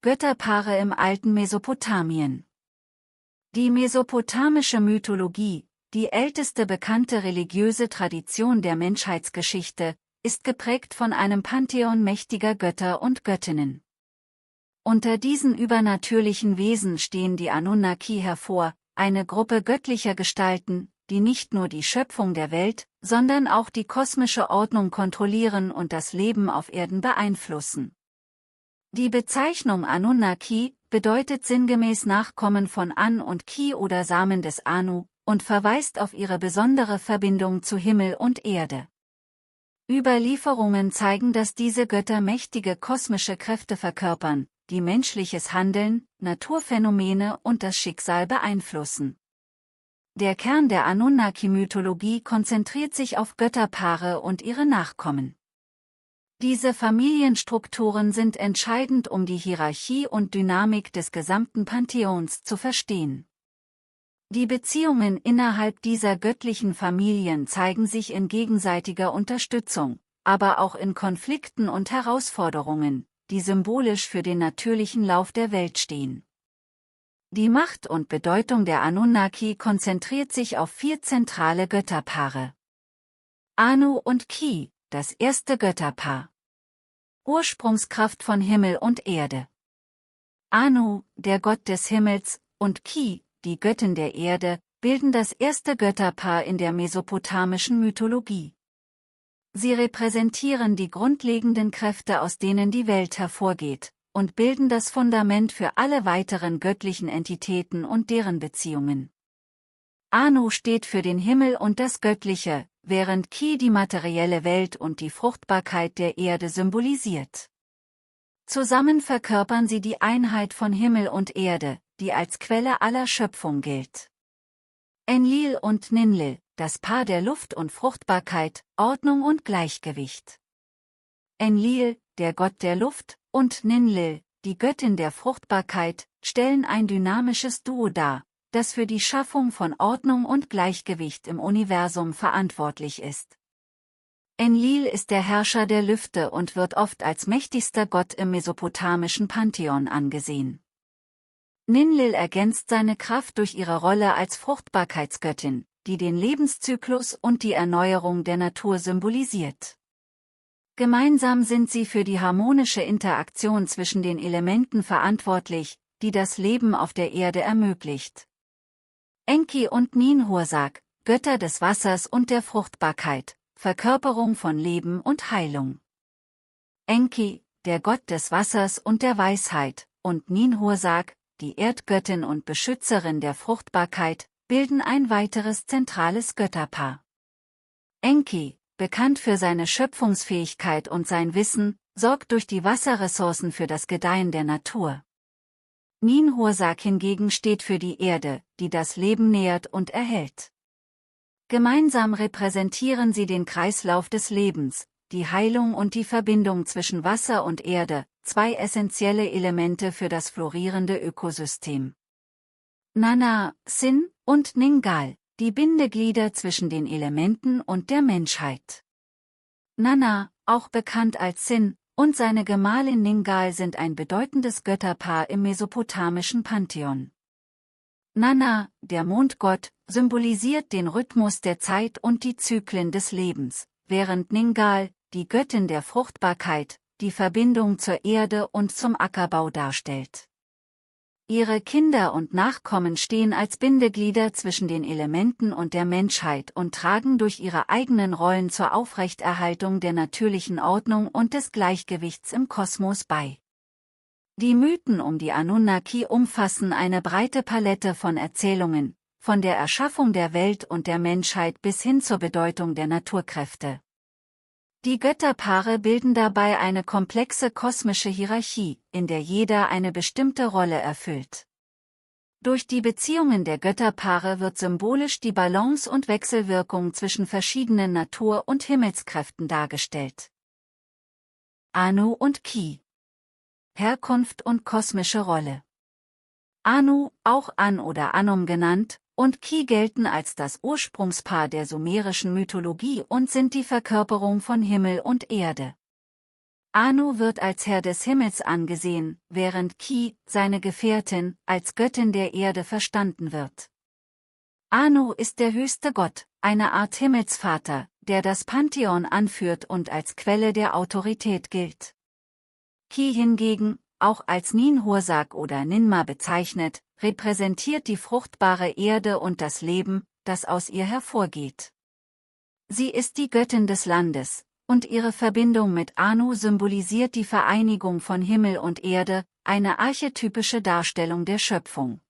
Götterpaare im alten Mesopotamien. Die mesopotamische Mythologie, die älteste bekannte religiöse Tradition der Menschheitsgeschichte, ist geprägt von einem Pantheon mächtiger Götter und Göttinnen. Unter diesen übernatürlichen Wesen stehen die Anunnaki hervor, eine Gruppe göttlicher Gestalten, die nicht nur die Schöpfung der Welt, sondern auch die kosmische Ordnung kontrollieren und das Leben auf Erden beeinflussen. Die Bezeichnung Anunnaki bedeutet sinngemäß Nachkommen von An und Ki oder Samen des Anu und verweist auf ihre besondere Verbindung zu Himmel und Erde. Überlieferungen zeigen, dass diese Götter mächtige kosmische Kräfte verkörpern, die menschliches Handeln, Naturphänomene und das Schicksal beeinflussen. Der Kern der Anunnaki-Mythologie konzentriert sich auf Götterpaare und ihre Nachkommen. Diese Familienstrukturen sind entscheidend, um die Hierarchie und Dynamik des gesamten Pantheons zu verstehen. Die Beziehungen innerhalb dieser göttlichen Familien zeigen sich in gegenseitiger Unterstützung, aber auch in Konflikten und Herausforderungen, die symbolisch für den natürlichen Lauf der Welt stehen. Die Macht und Bedeutung der Anunnaki konzentriert sich auf 4 zentrale Götterpaare. Anu und Ki, das erste Götterpaar. Ursprungskraft von Himmel und Erde. Anu, der Gott des Himmels, und Ki, die Göttin der Erde, bilden das erste Götterpaar in der mesopotamischen Mythologie. Sie repräsentieren die grundlegenden Kräfte, aus denen die Welt hervorgeht, und bilden das Fundament für alle weiteren göttlichen Entitäten und deren Beziehungen. Anu steht für den Himmel und das Göttliche, während Ki die materielle Welt und die Fruchtbarkeit der Erde symbolisiert. Zusammen verkörpern sie die Einheit von Himmel und Erde, die als Quelle aller Schöpfung gilt. Enlil und Ninlil, das Paar der Luft und Fruchtbarkeit, Ordnung und Gleichgewicht. Enlil, der Gott der Luft, und Ninlil, die Göttin der Fruchtbarkeit, stellen ein dynamisches Duo dar, das für die Schaffung von Ordnung und Gleichgewicht im Universum verantwortlich ist. Enlil ist der Herrscher der Lüfte und wird oft als mächtigster Gott im mesopotamischen Pantheon angesehen. Ninlil ergänzt seine Kraft durch ihre Rolle als Fruchtbarkeitsgöttin, die den Lebenszyklus und die Erneuerung der Natur symbolisiert. Gemeinsam sind sie für die harmonische Interaktion zwischen den Elementen verantwortlich, die das Leben auf der Erde ermöglicht. Enki und Ninhursag, Götter des Wassers und der Fruchtbarkeit, Verkörperung von Leben und Heilung. Enki, der Gott des Wassers und der Weisheit, und Ninhursag, die Erdgöttin und Beschützerin der Fruchtbarkeit, bilden ein weiteres zentrales Götterpaar. Enki, bekannt für seine Schöpfungsfähigkeit und sein Wissen, sorgt durch die Wasserressourcen für das Gedeihen der Natur. Ninhursag hingegen steht für die Erde, die das Leben nährt und erhält. Gemeinsam repräsentieren sie den Kreislauf des Lebens, die Heilung und die Verbindung zwischen Wasser und Erde, 2 essentielle Elemente für das florierende Ökosystem. Nanna, Sin, und Ningal, die Bindeglieder zwischen den Elementen und der Menschheit. Nanna, auch bekannt als Sin, und seine Gemahlin Ningal sind ein bedeutendes Götterpaar im mesopotamischen Pantheon. Nanna, der Mondgott, symbolisiert den Rhythmus der Zeit und die Zyklen des Lebens, während Ningal, die Göttin der Fruchtbarkeit, die Verbindung zur Erde und zum Ackerbau darstellt. Ihre Kinder und Nachkommen stehen als Bindeglieder zwischen den Elementen und der Menschheit und tragen durch ihre eigenen Rollen zur Aufrechterhaltung der natürlichen Ordnung und des Gleichgewichts im Kosmos bei. Die Mythen um die Anunnaki umfassen eine breite Palette von Erzählungen, von der Erschaffung der Welt und der Menschheit bis hin zur Bedeutung der Naturkräfte. Die Götterpaare bilden dabei eine komplexe kosmische Hierarchie, in der jeder eine bestimmte Rolle erfüllt. Durch die Beziehungen der Götterpaare wird symbolisch die Balance und Wechselwirkung zwischen verschiedenen Natur- und Himmelskräften dargestellt. Anu und Ki. Herkunft und kosmische Rolle. Anu, auch An oder Anum genannt, und Ki gelten als das Ursprungspaar der sumerischen Mythologie und sind die Verkörperung von Himmel und Erde. Anu wird als Herr des Himmels angesehen, während Ki, seine Gefährtin, als Göttin der Erde verstanden wird. Anu ist der höchste Gott, eine Art Himmelsvater, der das Pantheon anführt und als Quelle der Autorität gilt. Ki hingegen, auch als Ninhursag oder Ninma bezeichnet, repräsentiert die fruchtbare Erde und das Leben, das aus ihr hervorgeht. Sie ist die Göttin des Landes, und ihre Verbindung mit Anu symbolisiert die Vereinigung von Himmel und Erde, eine archetypische Darstellung der Schöpfung.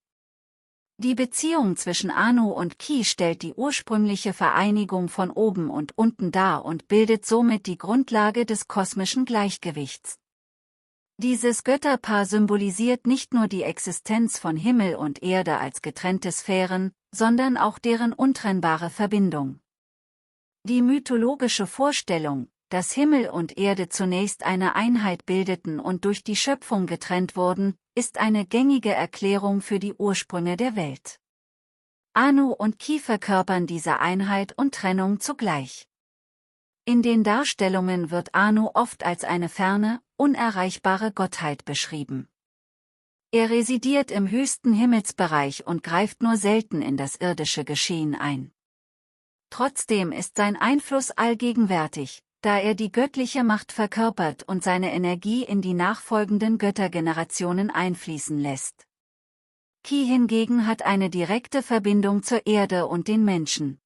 Die Beziehung zwischen Anu und Ki stellt die ursprüngliche Vereinigung von oben und unten dar und bildet somit die Grundlage des kosmischen Gleichgewichts. Dieses Götterpaar symbolisiert nicht nur die Existenz von Himmel und Erde als getrennte Sphären, sondern auch deren untrennbare Verbindung. Die mythologische Vorstellung, dass Himmel und Erde zunächst eine Einheit bildeten und durch die Schöpfung getrennt wurden, ist eine gängige Erklärung für die Ursprünge der Welt. Anu und Ki verkörpern diese Einheit und Trennung zugleich. In den Darstellungen wird Anu oft als eine ferne, unerreichbare Gottheit beschrieben. Er residiert im höchsten Himmelsbereich und greift nur selten in das irdische Geschehen ein. Trotzdem ist sein Einfluss allgegenwärtig, da er die göttliche Macht verkörpert und seine Energie in die nachfolgenden Göttergenerationen einfließen lässt. Ki hingegen hat eine direkte Verbindung zur Erde und den Menschen.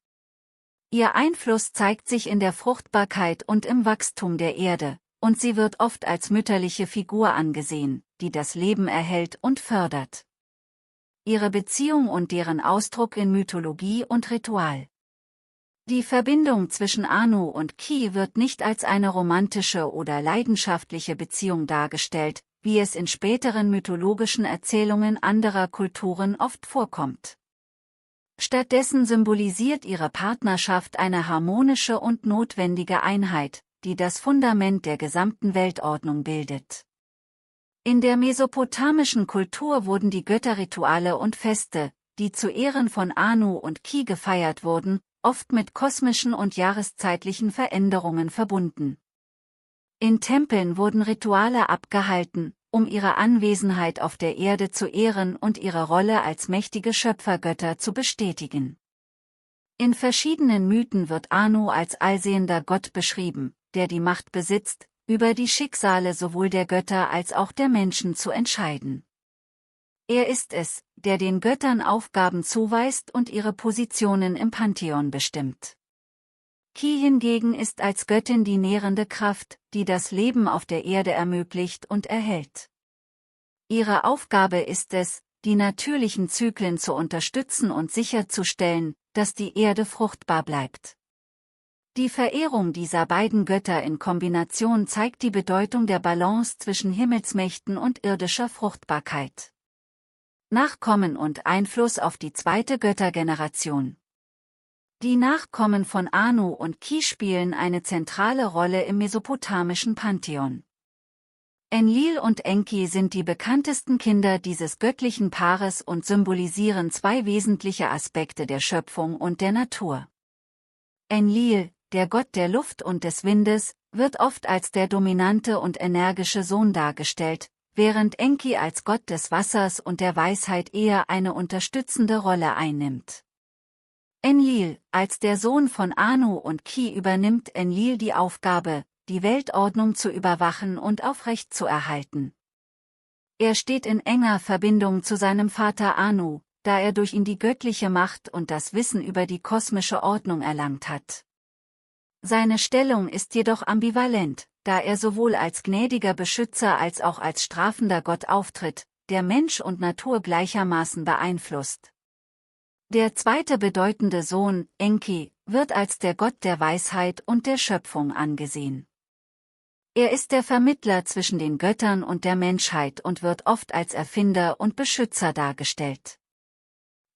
Ihr Einfluss zeigt sich in der Fruchtbarkeit und im Wachstum der Erde, und sie wird oft als mütterliche Figur angesehen, die das Leben erhält und fördert. Ihre Beziehung und deren Ausdruck in Mythologie und Ritual. Die Verbindung zwischen Anu und Ki wird nicht als eine romantische oder leidenschaftliche Beziehung dargestellt, wie es in späteren mythologischen Erzählungen anderer Kulturen oft vorkommt. Stattdessen symbolisiert ihre Partnerschaft eine harmonische und notwendige Einheit, die das Fundament der gesamten Weltordnung bildet. In der mesopotamischen Kultur wurden die Götterrituale und Feste, die zu Ehren von Anu und Ki gefeiert wurden, oft mit kosmischen und jahreszeitlichen Veränderungen verbunden. In Tempeln wurden Rituale abgehalten, um ihre Anwesenheit auf der Erde zu ehren und ihre Rolle als mächtige Schöpfergötter zu bestätigen. In verschiedenen Mythen wird Anu als allsehender Gott beschrieben, der die Macht besitzt, über die Schicksale sowohl der Götter als auch der Menschen zu entscheiden. Er ist es, der den Göttern Aufgaben zuweist und ihre Positionen im Pantheon bestimmt. Ki hingegen ist als Göttin die nährende Kraft, die das Leben auf der Erde ermöglicht und erhält. Ihre Aufgabe ist es, die natürlichen Zyklen zu unterstützen und sicherzustellen, dass die Erde fruchtbar bleibt. Die Verehrung dieser beiden Götter in Kombination zeigt die Bedeutung der Balance zwischen Himmelsmächten und irdischer Fruchtbarkeit. Nachkommen und Einfluss auf die zweite Göttergeneration. Die Nachkommen von Anu und Ki spielen eine zentrale Rolle im mesopotamischen Pantheon. Enlil und Enki sind die bekanntesten Kinder dieses göttlichen Paares und symbolisieren zwei wesentliche Aspekte der Schöpfung und der Natur. Enlil, der Gott der Luft und des Windes, wird oft als der dominante und energische Sohn dargestellt, während Enki als Gott des Wassers und der Weisheit eher eine unterstützende Rolle einnimmt. Enlil, als der Sohn von Anu und Ki übernimmt Enlil die Aufgabe, die Weltordnung zu überwachen und aufrechtzuerhalten. Er steht in enger Verbindung zu seinem Vater Anu, da er durch ihn die göttliche Macht und das Wissen über die kosmische Ordnung erlangt hat. Seine Stellung ist jedoch ambivalent, da er sowohl als gnädiger Beschützer als auch als strafender Gott auftritt, der Mensch und Natur gleichermaßen beeinflusst. Der zweite bedeutende Sohn, Enki, wird als der Gott der Weisheit und der Schöpfung angesehen. Er ist der Vermittler zwischen den Göttern und der Menschheit und wird oft als Erfinder und Beschützer dargestellt.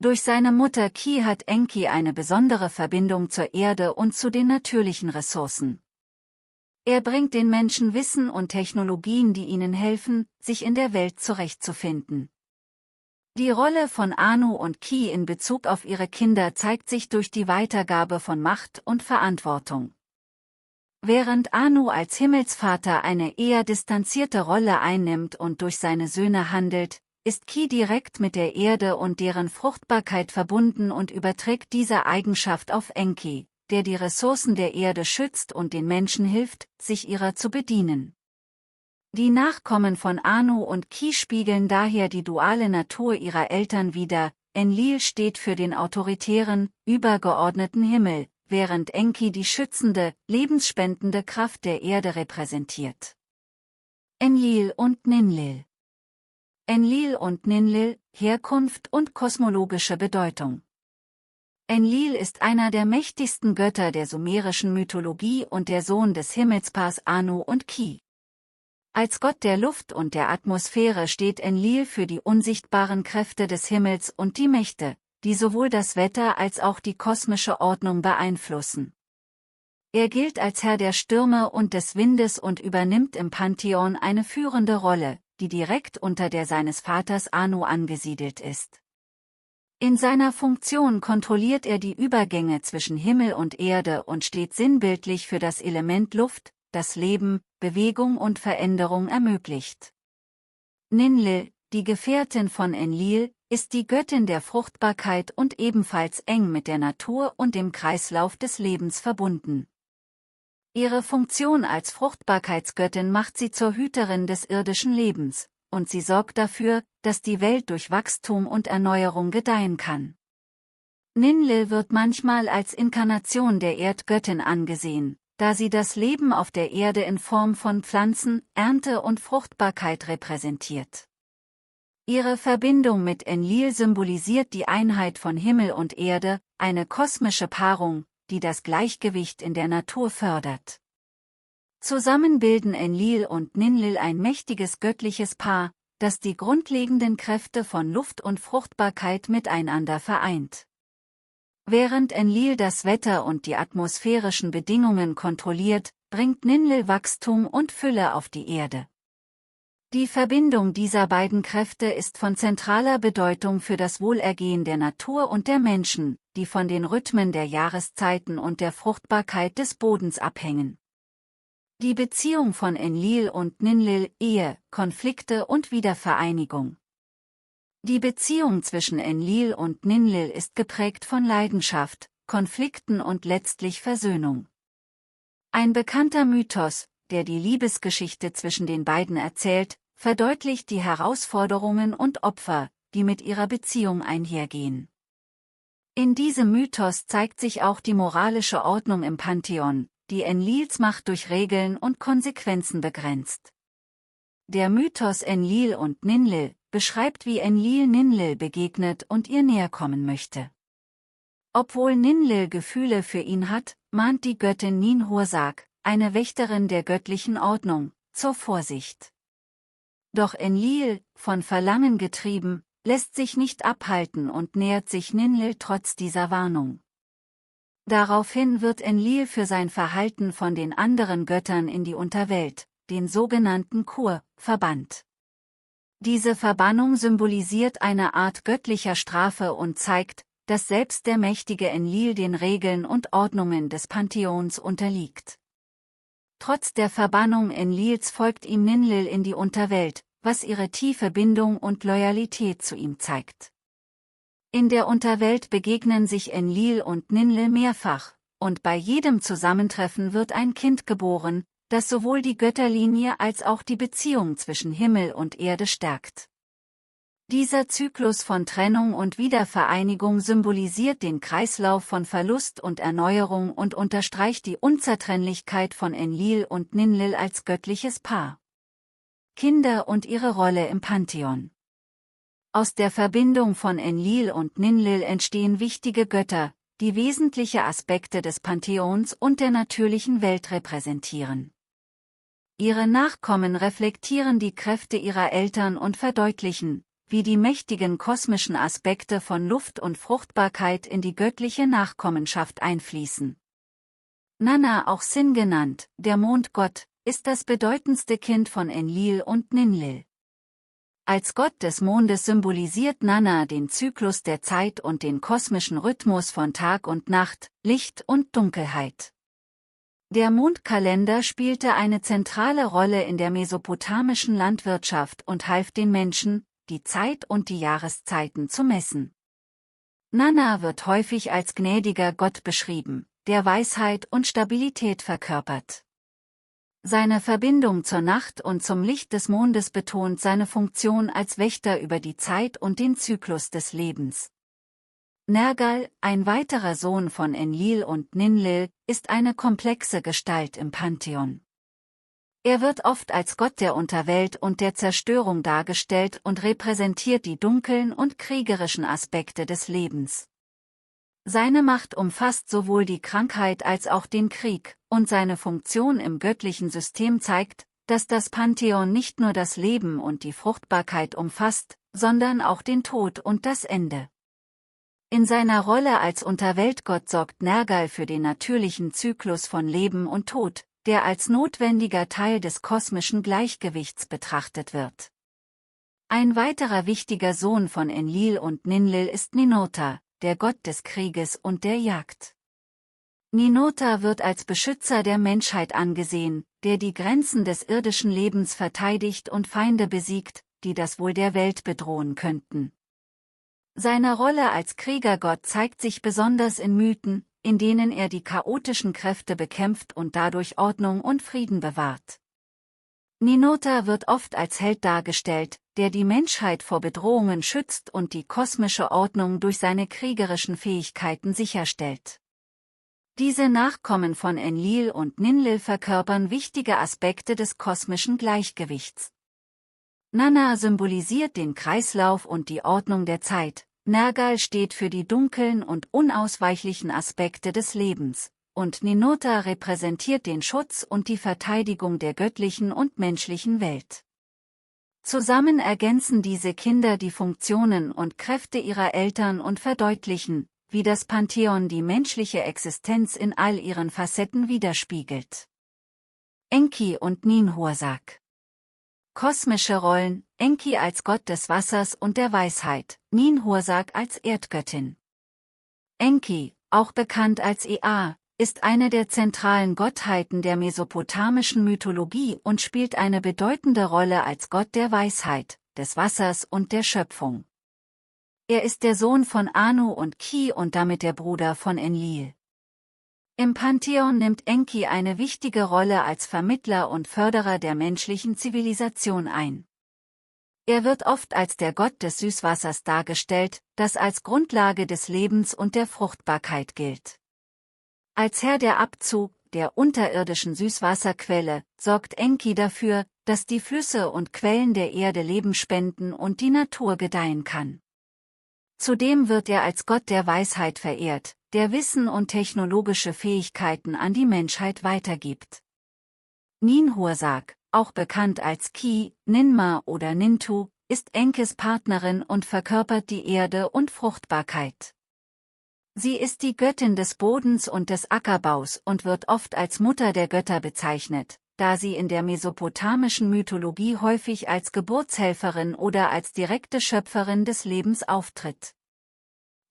Durch seine Mutter Ki hat Enki eine besondere Verbindung zur Erde und zu den natürlichen Ressourcen. Er bringt den Menschen Wissen und Technologien, die ihnen helfen, sich in der Welt zurechtzufinden. Die Rolle von Anu und Ki in Bezug auf ihre Kinder zeigt sich durch die Weitergabe von Macht und Verantwortung. Während Anu als Himmelsvater eine eher distanzierte Rolle einnimmt und durch seine Söhne handelt, ist Ki direkt mit der Erde und deren Fruchtbarkeit verbunden und überträgt diese Eigenschaft auf Enki, der die Ressourcen der Erde schützt und den Menschen hilft, sich ihrer zu bedienen. Die Nachkommen von Anu und Ki spiegeln daher die duale Natur ihrer Eltern wider. Enlil steht für den autoritären, übergeordneten Himmel, während Enki die schützende, lebensspendende Kraft der Erde repräsentiert. Enlil und Ninlil. Enlil und Ninlil, Herkunft und kosmologische Bedeutung. Enlil ist einer der mächtigsten Götter der sumerischen Mythologie und der Sohn des Himmelspaars Anu und Ki. Als Gott der Luft und der Atmosphäre steht Enlil für die unsichtbaren Kräfte des Himmels und die Mächte, die sowohl das Wetter als auch die kosmische Ordnung beeinflussen. Er gilt als Herr der Stürme und des Windes und übernimmt im Pantheon eine führende Rolle, die direkt unter der seines Vaters Anu angesiedelt ist. In seiner Funktion kontrolliert er die Übergänge zwischen Himmel und Erde und steht sinnbildlich für das Element Luft, das Leben, Bewegung und Veränderung ermöglicht. Ninlil, die Gefährtin von Enlil, ist die Göttin der Fruchtbarkeit und ebenfalls eng mit der Natur und dem Kreislauf des Lebens verbunden. Ihre Funktion als Fruchtbarkeitsgöttin macht sie zur Hüterin des irdischen Lebens, und sie sorgt dafür, dass die Welt durch Wachstum und Erneuerung gedeihen kann. Ninlil wird manchmal als Inkarnation der Erdgöttin angesehen, da sie das Leben auf der Erde in Form von Pflanzen, Ernte und Fruchtbarkeit repräsentiert. Ihre Verbindung mit Enlil symbolisiert die Einheit von Himmel und Erde, eine kosmische Paarung, die das Gleichgewicht in der Natur fördert. Zusammen bilden Enlil und Ninlil ein mächtiges göttliches Paar, das die grundlegenden Kräfte von Luft und Fruchtbarkeit miteinander vereint. Während Enlil das Wetter und die atmosphärischen Bedingungen kontrolliert, bringt Ninlil Wachstum und Fülle auf die Erde. Die Verbindung dieser beiden Kräfte ist von zentraler Bedeutung für das Wohlergehen der Natur und der Menschen, die von den Rhythmen der Jahreszeiten und der Fruchtbarkeit des Bodens abhängen. Die Beziehung von Enlil und Ninlil, Ehe, Konflikte und Wiedervereinigung. Die Beziehung zwischen Enlil und Ninlil ist geprägt von Leidenschaft, Konflikten und letztlich Versöhnung. Ein bekannter Mythos, der die Liebesgeschichte zwischen den beiden erzählt, verdeutlicht die Herausforderungen und Opfer, die mit ihrer Beziehung einhergehen. In diesem Mythos zeigt sich auch die moralische Ordnung im Pantheon, die Enlils Macht durch Regeln und Konsequenzen begrenzt. Der Mythos Enlil und Ninlil beschreibt, wie Enlil Ninlil begegnet und ihr näherkommen möchte. Obwohl Ninlil Gefühle für ihn hat, mahnt die Göttin Ninhursag, eine Wächterin der göttlichen Ordnung, zur Vorsicht. Doch Enlil, von Verlangen getrieben, lässt sich nicht abhalten und nähert sich Ninlil trotz dieser Warnung. Daraufhin wird Enlil für sein Verhalten von den anderen Göttern in die Unterwelt, den sogenannten Kur, verbannt. Diese Verbannung symbolisiert eine Art göttlicher Strafe und zeigt, dass selbst der mächtige Enlil den Regeln und Ordnungen des Pantheons unterliegt. Trotz der Verbannung Enlils folgt ihm Ninlil in die Unterwelt, was ihre tiefe Bindung und Loyalität zu ihm zeigt. In der Unterwelt begegnen sich Enlil und Ninlil mehrfach, und bei jedem Zusammentreffen wird ein Kind geboren, das sowohl die Götterlinie als auch die Beziehung zwischen Himmel und Erde stärkt. Dieser Zyklus von Trennung und Wiedervereinigung symbolisiert den Kreislauf von Verlust und Erneuerung und unterstreicht die Unzertrennlichkeit von Enlil und Ninlil als göttliches Paar. Kinder und ihre Rolle im Pantheon. Aus der Verbindung von Enlil und Ninlil entstehen wichtige Götter, die wesentliche Aspekte des Pantheons und der natürlichen Welt repräsentieren. Ihre Nachkommen reflektieren die Kräfte ihrer Eltern und verdeutlichen, wie die mächtigen kosmischen Aspekte von Luft und Fruchtbarkeit in die göttliche Nachkommenschaft einfließen. Nanna, auch Sin genannt, der Mondgott, ist das bedeutendste Kind von Enlil und Ninlil. Als Gott des Mondes symbolisiert Nanna den Zyklus der Zeit und den kosmischen Rhythmus von Tag und Nacht, Licht und Dunkelheit. Der Mondkalender spielte eine zentrale Rolle in der mesopotamischen Landwirtschaft und half den Menschen, die Zeit und die Jahreszeiten zu messen. Nanna wird häufig als gnädiger Gott beschrieben, der Weisheit und Stabilität verkörpert. Seine Verbindung zur Nacht und zum Licht des Mondes betont seine Funktion als Wächter über die Zeit und den Zyklus des Lebens. Nergal, ein weiterer Sohn von Enlil und Ninlil, ist eine komplexe Gestalt im Pantheon. Er wird oft als Gott der Unterwelt und der Zerstörung dargestellt und repräsentiert die dunklen und kriegerischen Aspekte des Lebens. Seine Macht umfasst sowohl die Krankheit als auch den Krieg, und seine Funktion im göttlichen System zeigt, dass das Pantheon nicht nur das Leben und die Fruchtbarkeit umfasst, sondern auch den Tod und das Ende. In seiner Rolle als Unterweltgott sorgt Nergal für den natürlichen Zyklus von Leben und Tod, der als notwendiger Teil des kosmischen Gleichgewichts betrachtet wird. Ein weiterer wichtiger Sohn von Enlil und Ninlil ist Ninurta, der Gott des Krieges und der Jagd. Ninurta wird als Beschützer der Menschheit angesehen, der die Grenzen des irdischen Lebens verteidigt und Feinde besiegt, die das Wohl der Welt bedrohen könnten. Seine Rolle als Kriegergott zeigt sich besonders in Mythen, in denen er die chaotischen Kräfte bekämpft und dadurch Ordnung und Frieden bewahrt. Ninurta wird oft als Held dargestellt, der die Menschheit vor Bedrohungen schützt und die kosmische Ordnung durch seine kriegerischen Fähigkeiten sicherstellt. Diese Nachkommen von Enlil und Ninlil verkörpern wichtige Aspekte des kosmischen Gleichgewichts. Nanna symbolisiert den Kreislauf und die Ordnung der Zeit, Nergal steht für die dunklen und unausweichlichen Aspekte des Lebens, und Ninurta repräsentiert den Schutz und die Verteidigung der göttlichen und menschlichen Welt. Zusammen ergänzen diese Kinder die Funktionen und Kräfte ihrer Eltern und verdeutlichen, wie das Pantheon die menschliche Existenz in all ihren Facetten widerspiegelt. Enki und Ninhursag. Kosmische Rollen: Enki als Gott des Wassers und der Weisheit, Ninhursag als Erdgöttin. Enki, auch bekannt als Ea, ist eine der zentralen Gottheiten der mesopotamischen Mythologie und spielt eine bedeutende Rolle als Gott der Weisheit, des Wassers und der Schöpfung. Er ist der Sohn von Anu und Ki und damit der Bruder von Enlil. Im Pantheon nimmt Enki eine wichtige Rolle als Vermittler und Förderer der menschlichen Zivilisation ein. Er wird oft als der Gott des Süßwassers dargestellt, das als Grundlage des Lebens und der Fruchtbarkeit gilt. Als Herr der Abzug, der unterirdischen Süßwasserquelle, sorgt Enki dafür, dass die Flüsse und Quellen der Erde Leben spenden und die Natur gedeihen kann. Zudem wird er als Gott der Weisheit verehrt, der Wissen und technologische Fähigkeiten an die Menschheit weitergibt. Ninhursag, auch bekannt als Ki, Ninma oder Nintu, ist Enkis Partnerin und verkörpert die Erde und Fruchtbarkeit. Sie ist die Göttin des Bodens und des Ackerbaus und wird oft als Mutter der Götter bezeichnet, da sie in der mesopotamischen Mythologie häufig als Geburtshelferin oder als direkte Schöpferin des Lebens auftritt.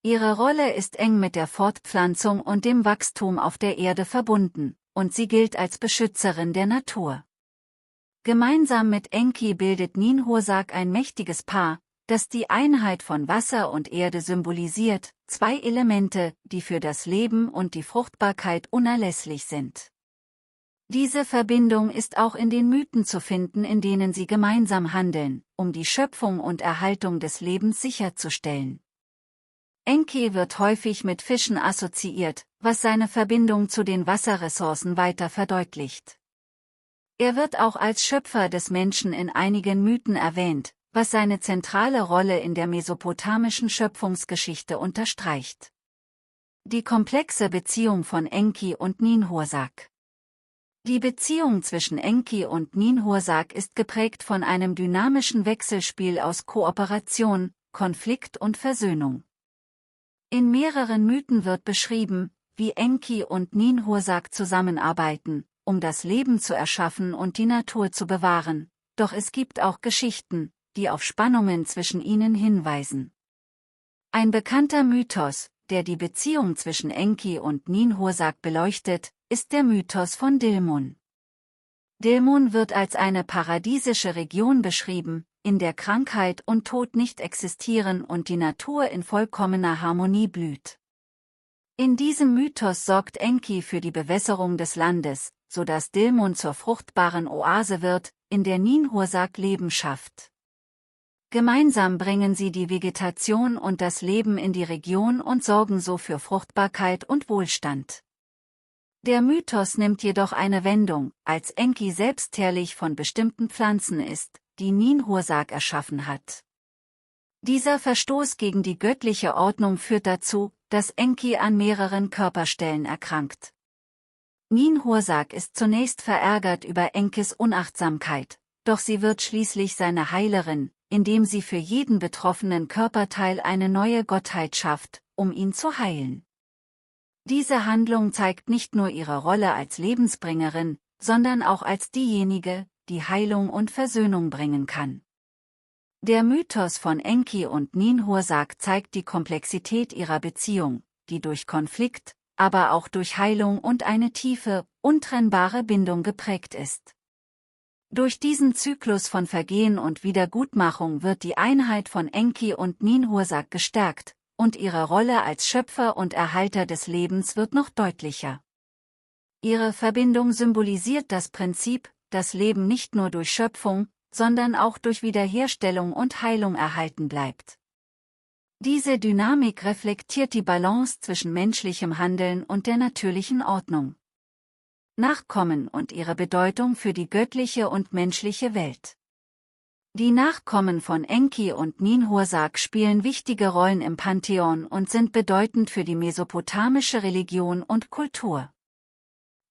Ihre Rolle ist eng mit der Fortpflanzung und dem Wachstum auf der Erde verbunden, und sie gilt als Beschützerin der Natur. Gemeinsam mit Enki bildet Ninhursag ein mächtiges Paar, das die Einheit von Wasser und Erde symbolisiert, zwei Elemente, die für das Leben und die Fruchtbarkeit unerlässlich sind. Diese Verbindung ist auch in den Mythen zu finden, in denen sie gemeinsam handeln, um die Schöpfung und Erhaltung des Lebens sicherzustellen. Enki wird häufig mit Fischen assoziiert, was seine Verbindung zu den Wasserressourcen weiter verdeutlicht. Er wird auch als Schöpfer des Menschen in einigen Mythen erwähnt, was seine zentrale Rolle in der mesopotamischen Schöpfungsgeschichte unterstreicht. Die komplexe Beziehung von Enki und Ninhursag. Die Beziehung zwischen Enki und Ninhursag ist geprägt von einem dynamischen Wechselspiel aus Kooperation, Konflikt und Versöhnung. In mehreren Mythen wird beschrieben, wie Enki und Ninhursag zusammenarbeiten, um das Leben zu erschaffen und die Natur zu bewahren, doch es gibt auch Geschichten, die auf Spannungen zwischen ihnen hinweisen. Ein bekannter Mythos, der die Beziehung zwischen Enki und Ninhursag beleuchtet, ist der Mythos von Dilmun. Dilmun wird als eine paradiesische Region beschrieben, in der Krankheit und Tod nicht existieren und die Natur in vollkommener Harmonie blüht. In diesem Mythos sorgt Enki für die Bewässerung des Landes, sodass Dilmun zur fruchtbaren Oase wird, in der Ninhursag Leben schafft. Gemeinsam bringen sie die Vegetation und das Leben in die Region und sorgen so für Fruchtbarkeit und Wohlstand. Der Mythos nimmt jedoch eine Wendung, als Enki selbstherrlich von bestimmten Pflanzen ist, die Ninhursag erschaffen hat. Dieser Verstoß gegen die göttliche Ordnung führt dazu, dass Enki an mehreren Körperstellen erkrankt. Ninhursag ist zunächst verärgert über Enkis Unachtsamkeit, doch sie wird schließlich seine Heilerin, indem sie für jeden betroffenen Körperteil eine neue Gottheit schafft, um ihn zu heilen. Diese Handlung zeigt nicht nur ihre Rolle als Lebensbringerin, sondern auch als diejenige, die Heilung und Versöhnung bringen kann. Der Mythos von Enki und Ninhursag zeigt die Komplexität ihrer Beziehung, die durch Konflikt, aber auch durch Heilung und eine tiefe, untrennbare Bindung geprägt ist. Durch diesen Zyklus von Vergehen und Wiedergutmachung wird die Einheit von Enki und Ninhursag gestärkt, und ihre Rolle als Schöpfer und Erhalter des Lebens wird noch deutlicher. Ihre Verbindung symbolisiert das Prinzip, dass Leben nicht nur durch Schöpfung, sondern auch durch Wiederherstellung und Heilung erhalten bleibt. Diese Dynamik reflektiert die Balance zwischen menschlichem Handeln und der natürlichen Ordnung. Nachkommen und ihre Bedeutung für die göttliche und menschliche Welt. Die Nachkommen von Enki und Ninhursag spielen wichtige Rollen im Pantheon und sind bedeutend für die mesopotamische Religion und Kultur.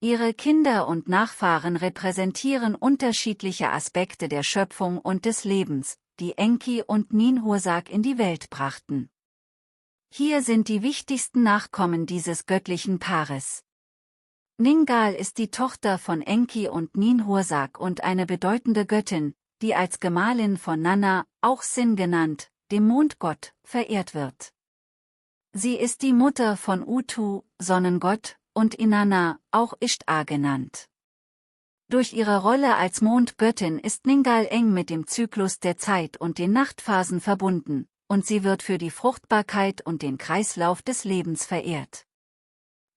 Ihre Kinder und Nachfahren repräsentieren unterschiedliche Aspekte der Schöpfung und des Lebens, die Enki und Ninhursag in die Welt brachten. Hier sind die wichtigsten Nachkommen dieses göttlichen Paares. Ningal ist die Tochter von Enki und Ninhursag und eine bedeutende Göttin, die als Gemahlin von Nanna, auch Sin genannt, dem Mondgott, verehrt wird. Sie ist die Mutter von Utu, Sonnengott, und Inanna, auch Ishtar genannt. Durch ihre Rolle als Mondgöttin ist Ningal eng mit dem Zyklus der Zeit und den Nachtphasen verbunden, und sie wird für die Fruchtbarkeit und den Kreislauf des Lebens verehrt.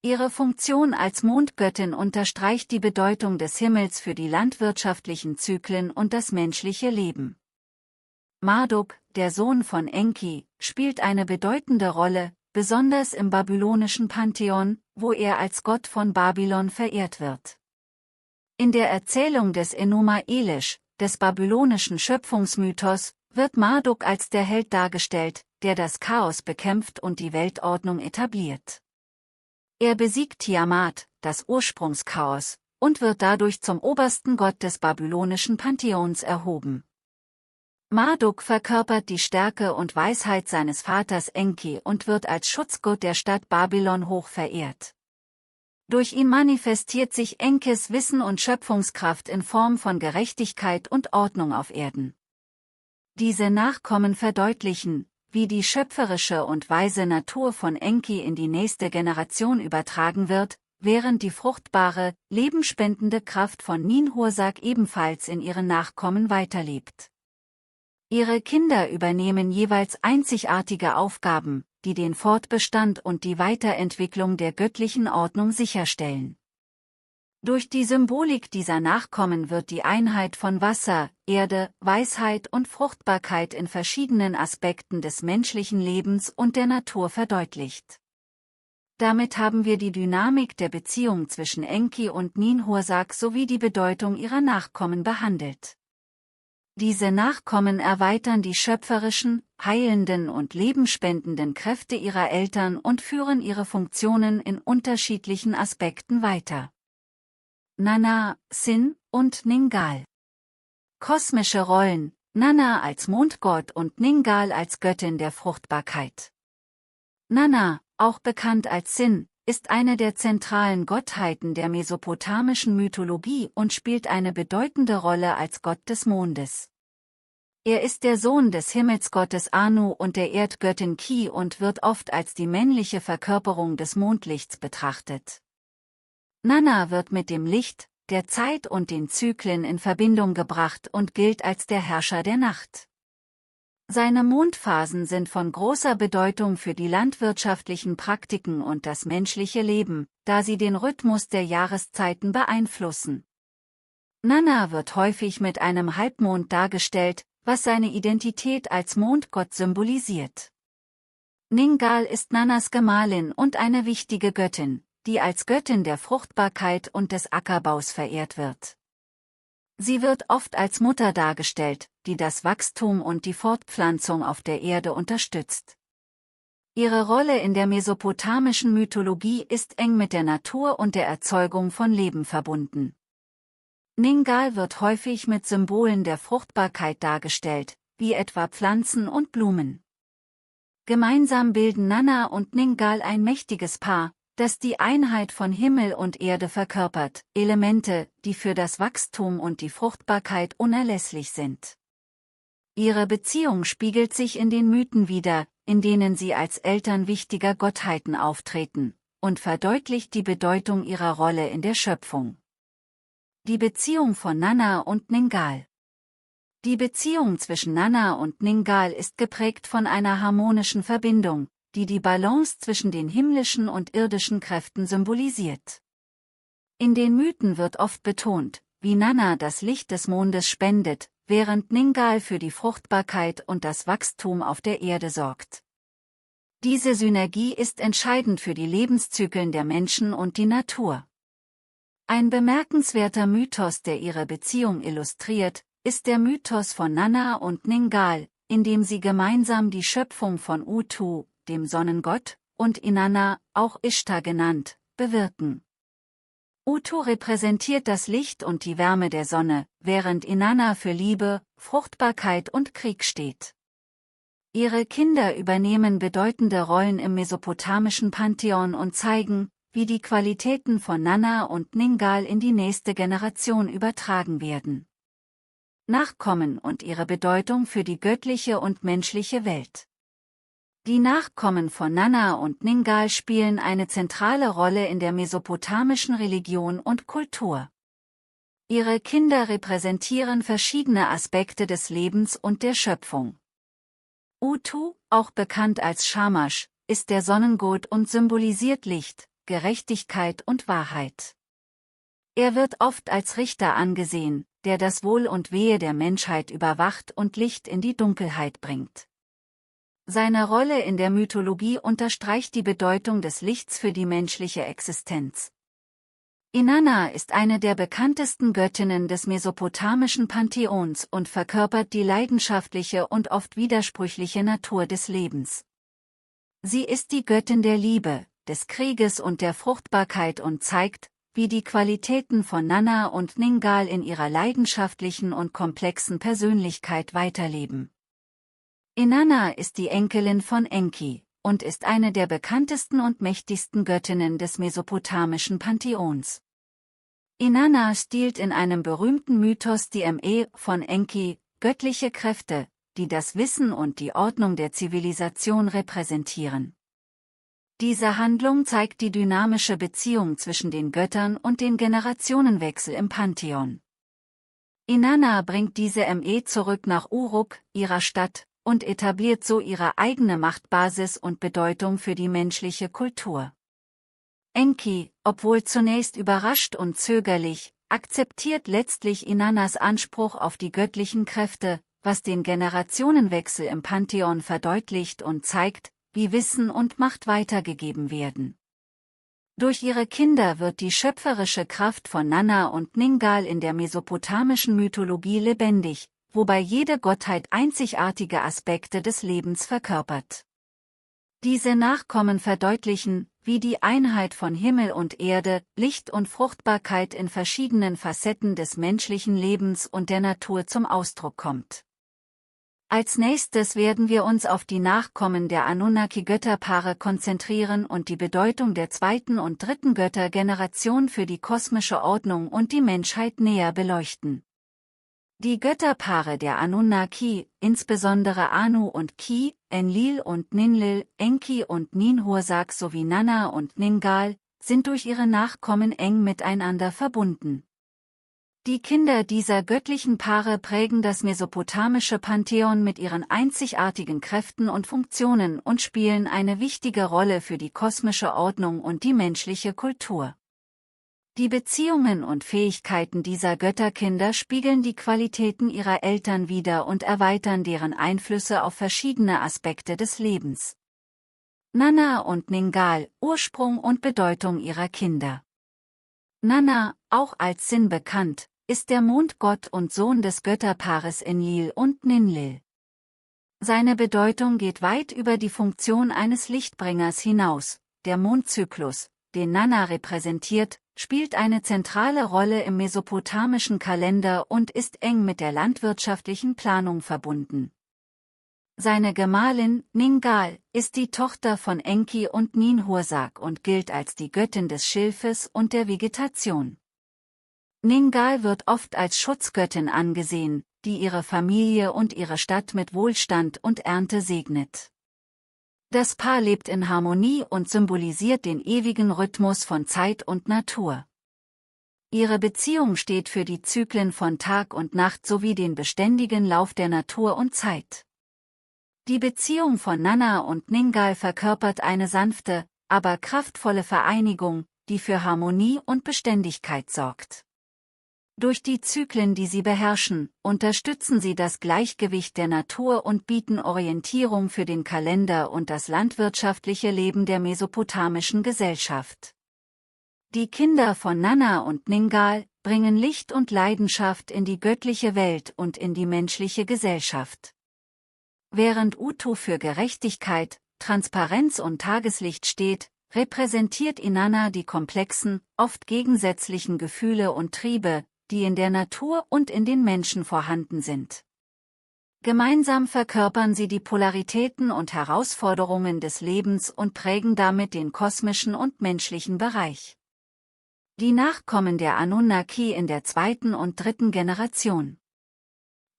Ihre Funktion als Mondgöttin unterstreicht die Bedeutung des Himmels für die landwirtschaftlichen Zyklen und das menschliche Leben. Marduk, der Sohn von Enki, spielt eine bedeutende Rolle, besonders im babylonischen Pantheon, wo er als Gott von Babylon verehrt wird. In der Erzählung des Enuma Elish, des babylonischen Schöpfungsmythos, wird Marduk als der Held dargestellt, der das Chaos bekämpft und die Weltordnung etabliert. Er besiegt Tiamat, das Ursprungschaos, und wird dadurch zum obersten Gott des babylonischen Pantheons erhoben. Marduk verkörpert die Stärke und Weisheit seines Vaters Enki und wird als Schutzgott der Stadt Babylon hoch verehrt. Durch ihn manifestiert sich Enkis Wissen und Schöpfungskraft in Form von Gerechtigkeit und Ordnung auf Erden. Diese Nachkommen verdeutlichen, wie die schöpferische und weise Natur von Enki in die nächste Generation übertragen wird, während die fruchtbare, lebenspendende Kraft von Ninhursag ebenfalls in ihren Nachkommen weiterlebt. Ihre Kinder übernehmen jeweils einzigartige Aufgaben, die den Fortbestand und die Weiterentwicklung der göttlichen Ordnung sicherstellen. Durch die Symbolik dieser Nachkommen wird die Einheit von Wasser, Erde, Weisheit und Fruchtbarkeit in verschiedenen Aspekten des menschlichen Lebens und der Natur verdeutlicht. Damit haben wir die Dynamik der Beziehung zwischen Enki und Ninhursag sowie die Bedeutung ihrer Nachkommen behandelt. Diese Nachkommen erweitern die schöpferischen, heilenden und lebenspendenden Kräfte ihrer Eltern und führen ihre Funktionen in unterschiedlichen Aspekten weiter. Nanna, Sin und Ningal. Kosmische Rollen: Nanna als Mondgott und Ningal als Göttin der Fruchtbarkeit. Nanna, auch bekannt als Sin, ist eine der zentralen Gottheiten der mesopotamischen Mythologie und spielt eine bedeutende Rolle als Gott des Mondes. Er ist der Sohn des Himmelsgottes Anu und der Erdgöttin Ki und wird oft als die männliche Verkörperung des Mondlichts betrachtet. Nanna wird mit dem Licht, der Zeit und den Zyklen in Verbindung gebracht und gilt als der Herrscher der Nacht. Seine Mondphasen sind von großer Bedeutung für die landwirtschaftlichen Praktiken und das menschliche Leben, da sie den Rhythmus der Jahreszeiten beeinflussen. Nanna wird häufig mit einem Halbmond dargestellt, was seine Identität als Mondgott symbolisiert. Ningal ist Nannas Gemahlin und eine wichtige Göttin, die als Göttin der Fruchtbarkeit und des Ackerbaus verehrt wird. Sie wird oft als Mutter dargestellt, die das Wachstum und die Fortpflanzung auf der Erde unterstützt. Ihre Rolle in der mesopotamischen Mythologie ist eng mit der Natur und der Erzeugung von Leben verbunden. Ningal wird häufig mit Symbolen der Fruchtbarkeit dargestellt, wie etwa Pflanzen und Blumen. Gemeinsam bilden Nanna und Ningal ein mächtiges Paar, das die Einheit von Himmel und Erde verkörpert, Elemente, die für das Wachstum und die Fruchtbarkeit unerlässlich sind. Ihre Beziehung spiegelt sich in den Mythen wider, in denen sie als Eltern wichtiger Gottheiten auftreten, und verdeutlicht die Bedeutung ihrer Rolle in der Schöpfung. Die Beziehung von Nanna und Ningal. Die Beziehung zwischen Nanna und Ningal ist geprägt von einer harmonischen Verbindung, die die Balance zwischen den himmlischen und irdischen Kräften symbolisiert. In den Mythen wird oft betont, wie Nanna das Licht des Mondes spendet, während Ningal für die Fruchtbarkeit und das Wachstum auf der Erde sorgt. Diese Synergie ist entscheidend für die Lebenszyklen der Menschen und die Natur. Ein bemerkenswerter Mythos, der ihre Beziehung illustriert, ist der Mythos von Nanna und Ningal, in dem sie gemeinsam die Schöpfung von Utu, dem Sonnengott, und Inanna, auch Ishtar genannt, bewirken. Utu repräsentiert das Licht und die Wärme der Sonne, während Inanna für Liebe, Fruchtbarkeit und Krieg steht. Ihre Kinder übernehmen bedeutende Rollen im mesopotamischen Pantheon und zeigen, wie die Qualitäten von Nanna und Ningal in die nächste Generation übertragen werden. Nachkommen und ihre Bedeutung für die göttliche und menschliche Welt. Die Nachkommen von Nanna und Ningal spielen eine zentrale Rolle in der mesopotamischen Religion und Kultur. Ihre Kinder repräsentieren verschiedene Aspekte des Lebens und der Schöpfung. Utu, auch bekannt als Shamash, ist der Sonnengott und symbolisiert Licht, Gerechtigkeit und Wahrheit. Er wird oft als Richter angesehen, der das Wohl und Wehe der Menschheit überwacht und Licht in die Dunkelheit bringt. Seine Rolle in der Mythologie unterstreicht die Bedeutung des Lichts für die menschliche Existenz. Inanna ist eine der bekanntesten Göttinnen des mesopotamischen Pantheons und verkörpert die leidenschaftliche und oft widersprüchliche Natur des Lebens. Sie ist die Göttin der Liebe, des Krieges und der Fruchtbarkeit und zeigt, wie die Qualitäten von Nanna und Ningal in ihrer leidenschaftlichen und komplexen Persönlichkeit weiterleben. Inanna ist die Enkelin von Enki und ist eine der bekanntesten und mächtigsten Göttinnen des mesopotamischen Pantheons. Inanna stiehlt in einem berühmten Mythos die Me von Enki, göttliche Kräfte, die das Wissen und die Ordnung der Zivilisation repräsentieren. Diese Handlung zeigt die dynamische Beziehung zwischen den Göttern und den Generationenwechsel im Pantheon. Inanna bringt diese Me zurück nach Uruk, ihrer Stadt, und etabliert so ihre eigene Machtbasis und Bedeutung für die menschliche Kultur. Enki, obwohl zunächst überrascht und zögerlich, akzeptiert letztlich Inannas Anspruch auf die göttlichen Kräfte, was den Generationenwechsel im Pantheon verdeutlicht und zeigt, wie Wissen und Macht weitergegeben werden. Durch ihre Kinder wird die schöpferische Kraft von Nanna und Ningal in der mesopotamischen Mythologie lebendig, wobei jede Gottheit einzigartige Aspekte des Lebens verkörpert. Diese Nachkommen verdeutlichen, wie die Einheit von Himmel und Erde, Licht und Fruchtbarkeit in verschiedenen Facetten des menschlichen Lebens und der Natur zum Ausdruck kommt. Als nächstes werden wir uns auf die Nachkommen der Anunnaki-Götterpaare konzentrieren und die Bedeutung der zweiten und dritten Göttergeneration für die kosmische Ordnung und die Menschheit näher beleuchten. Die Götterpaare der Anunnaki, insbesondere Anu und Ki, Enlil und Ninlil, Enki und Ninhursag sowie Nanna und Ningal, sind durch ihre Nachkommen eng miteinander verbunden. Die Kinder dieser göttlichen Paare prägen das mesopotamische Pantheon mit ihren einzigartigen Kräften und Funktionen und spielen eine wichtige Rolle für die kosmische Ordnung und die menschliche Kultur. Die Beziehungen und Fähigkeiten dieser Götterkinder spiegeln die Qualitäten ihrer Eltern wider und erweitern deren Einflüsse auf verschiedene Aspekte des Lebens. Nanna und Ningal, Ursprung und Bedeutung ihrer Kinder. Nanna, auch als Sin bekannt, ist der Mondgott und Sohn des Götterpaares Enlil und Ninlil. Seine Bedeutung geht weit über die Funktion eines Lichtbringers hinaus. Der Mondzyklus, den Nanna repräsentiert, spielt eine zentrale Rolle im mesopotamischen Kalender und ist eng mit der landwirtschaftlichen Planung verbunden. Seine Gemahlin, Ningal, ist die Tochter von Enki und Ninhursag und gilt als die Göttin des Schilfes und der Vegetation. Ningal wird oft als Schutzgöttin angesehen, die ihre Familie und ihre Stadt mit Wohlstand und Ernte segnet. Das Paar lebt in Harmonie und symbolisiert den ewigen Rhythmus von Zeit und Natur. Ihre Beziehung steht für die Zyklen von Tag und Nacht sowie den beständigen Lauf der Natur und Zeit. Die Beziehung von Nanna und Ningal verkörpert eine sanfte, aber kraftvolle Vereinigung, die für Harmonie und Beständigkeit sorgt. Durch die Zyklen, die sie beherrschen, unterstützen sie das Gleichgewicht der Natur und bieten Orientierung für den Kalender und das landwirtschaftliche Leben der mesopotamischen Gesellschaft. Die Kinder von Nanna und Ningal bringen Licht und Leidenschaft in die göttliche Welt und in die menschliche Gesellschaft. Während Utu für Gerechtigkeit, Transparenz und Tageslicht steht, repräsentiert Inanna die komplexen, oft gegensätzlichen Gefühle und Triebe, die in der Natur und in den Menschen vorhanden sind. Gemeinsam verkörpern sie die Polaritäten und Herausforderungen des Lebens und prägen damit den kosmischen und menschlichen Bereich. Die Nachkommen der Anunnaki in der 2. und 3. Generation.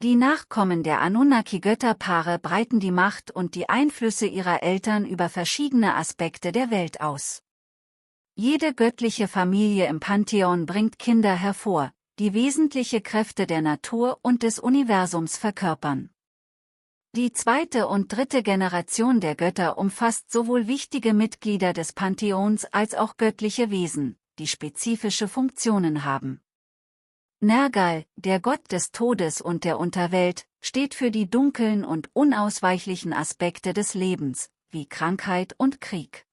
Die Nachkommen der Anunnaki-Götterpaare breiten die Macht und die Einflüsse ihrer Eltern über verschiedene Aspekte der Welt aus. Jede göttliche Familie im Pantheon bringt Kinder hervor, die wesentliche Kräfte der Natur und des Universums verkörpern. Die 2. und 3. Generation der Götter umfasst sowohl wichtige Mitglieder des Pantheons als auch göttliche Wesen, die spezifische Funktionen haben. Nergal, der Gott des Todes und der Unterwelt, steht für die dunklen und unausweichlichen Aspekte des Lebens, wie Krankheit und Krieg.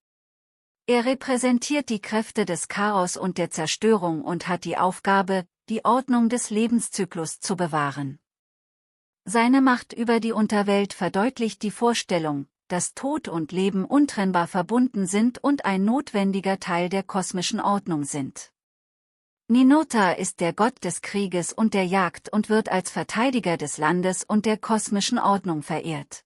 Er repräsentiert die Kräfte des Chaos und der Zerstörung und hat die Aufgabe, die Ordnung des Lebenszyklus zu bewahren. Seine Macht über die Unterwelt verdeutlicht die Vorstellung, dass Tod und Leben untrennbar verbunden sind und ein notwendiger Teil der kosmischen Ordnung sind. Ninurta ist der Gott des Krieges und der Jagd und wird als Verteidiger des Landes und der kosmischen Ordnung verehrt.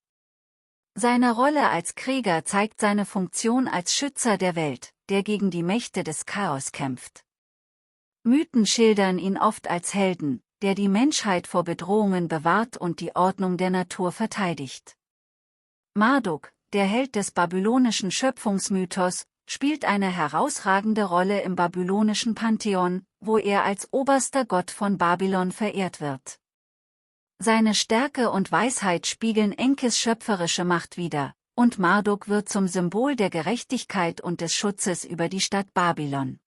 Seine Rolle als Krieger zeigt seine Funktion als Schützer der Welt, der gegen die Mächte des Chaos kämpft. Mythen schildern ihn oft als Helden, der die Menschheit vor Bedrohungen bewahrt und die Ordnung der Natur verteidigt. Marduk, der Held des babylonischen Schöpfungsmythos, spielt eine herausragende Rolle im babylonischen Pantheon, wo er als oberster Gott von Babylon verehrt wird. Seine Stärke und Weisheit spiegeln Enkes schöpferische Macht wider, und Marduk wird zum Symbol der Gerechtigkeit und des Schutzes über die Stadt Babylon.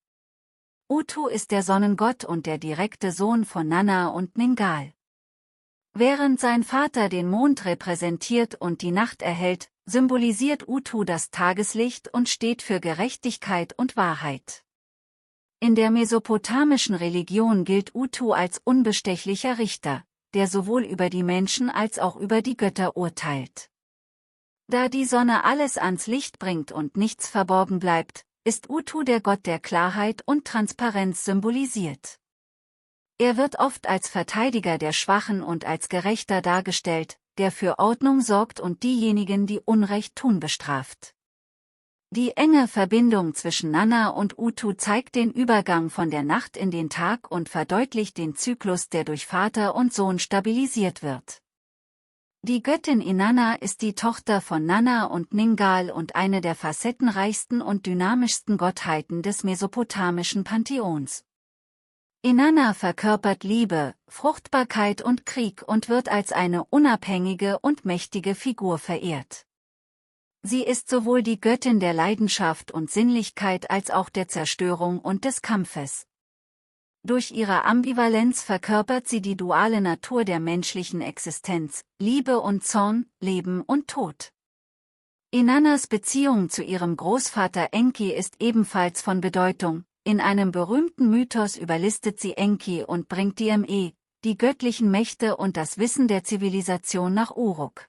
Utu ist der Sonnengott und der direkte Sohn von Nanna und Ningal. Während sein Vater den Mond repräsentiert und die Nacht erhält, symbolisiert Utu das Tageslicht und steht für Gerechtigkeit und Wahrheit. In der mesopotamischen Religion gilt Utu als unbestechlicher Richter, der sowohl über die Menschen als auch über die Götter urteilt. Da die Sonne alles ans Licht bringt und nichts verborgen bleibt, ist Utu der Gott der Klarheit und Transparenz symbolisiert. Er wird oft als Verteidiger der Schwachen und als Gerechter dargestellt, der für Ordnung sorgt und diejenigen, die Unrecht tun, bestraft. Die enge Verbindung zwischen Nanna und Utu zeigt den Übergang von der Nacht in den Tag und verdeutlicht den Zyklus, der durch Vater und Sohn stabilisiert wird. Die Göttin Inanna ist die Tochter von Nanna und Ningal und eine der facettenreichsten und dynamischsten Gottheiten des mesopotamischen Pantheons. Inanna verkörpert Liebe, Fruchtbarkeit und Krieg und wird als eine unabhängige und mächtige Figur verehrt. Sie ist sowohl die Göttin der Leidenschaft und Sinnlichkeit als auch der Zerstörung und des Kampfes. Durch ihre Ambivalenz verkörpert sie die duale Natur der menschlichen Existenz, Liebe und Zorn, Leben und Tod. Inannas Beziehung zu ihrem Großvater Enki ist ebenfalls von Bedeutung. In einem berühmten Mythos überlistet sie Enki und bringt die göttlichen Mächte und das Wissen der Zivilisation nach Uruk.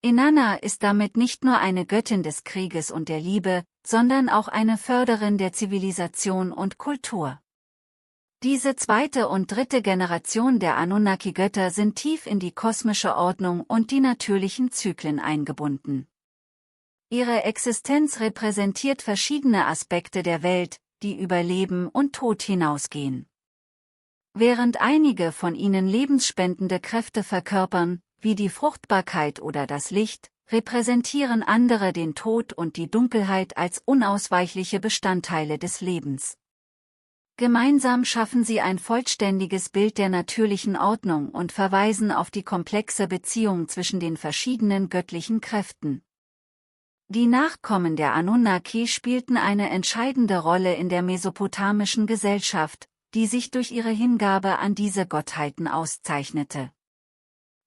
Inanna ist damit nicht nur eine Göttin des Krieges und der Liebe, sondern auch eine Förderin der Zivilisation und Kultur. Diese zweite und dritte Generation der Anunnaki-Götter sind tief in die kosmische Ordnung und die natürlichen Zyklen eingebunden. Ihre Existenz repräsentiert verschiedene Aspekte der Welt, die über Leben und Tod hinausgehen. Während einige von ihnen lebensspendende Kräfte verkörpern, wie die Fruchtbarkeit oder das Licht, repräsentieren andere den Tod und die Dunkelheit als unausweichliche Bestandteile des Lebens. Gemeinsam schaffen sie ein vollständiges Bild der natürlichen Ordnung und verweisen auf die komplexe Beziehung zwischen den verschiedenen göttlichen Kräften. Die Nachkommen der Anunnaki spielten eine entscheidende Rolle in der mesopotamischen Gesellschaft, die sich durch ihre Hingabe an diese Gottheiten auszeichnete.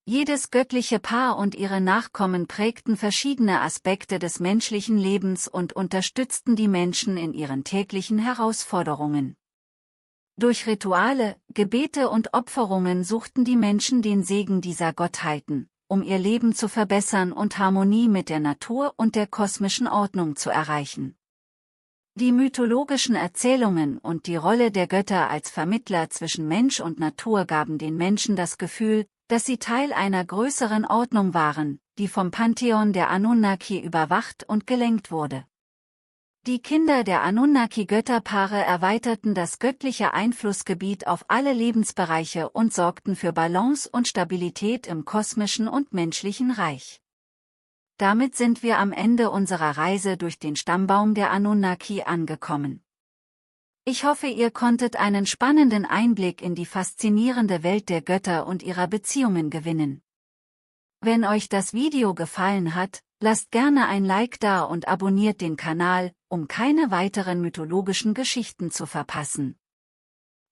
Jedes göttliche Paar und ihre Nachkommen prägten verschiedene Aspekte des menschlichen Lebens und unterstützten die Menschen in ihren täglichen Herausforderungen. Durch Rituale, Gebete und Opferungen suchten die Menschen den Segen dieser Gottheiten, um ihr Leben zu verbessern und Harmonie mit der Natur und der kosmischen Ordnung zu erreichen. Die mythologischen Erzählungen und die Rolle der Götter als Vermittler zwischen Mensch und Natur gaben den Menschen das Gefühl, dass sie Teil einer größeren Ordnung waren, die vom Pantheon der Anunnaki überwacht und gelenkt wurde. Die Kinder der Anunnaki-Götterpaare erweiterten das göttliche Einflussgebiet auf alle Lebensbereiche und sorgten für Balance und Stabilität im kosmischen und menschlichen Reich. Damit sind wir am Ende unserer Reise durch den Stammbaum der Anunnaki angekommen. Ich hoffe, ihr konntet einen spannenden Einblick in die faszinierende Welt der Götter und ihrer Beziehungen gewinnen. Wenn euch das Video gefallen hat, lasst gerne ein Like da und abonniert den Kanal, um keine weiteren mythologischen Geschichten zu verpassen.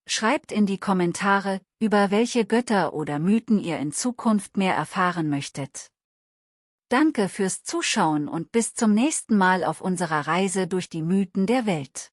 Schreibt in die Kommentare, über welche Götter oder Mythen ihr in Zukunft mehr erfahren möchtet. Danke fürs Zuschauen und bis zum nächsten Mal auf unserer Reise durch die Mythen der Welt.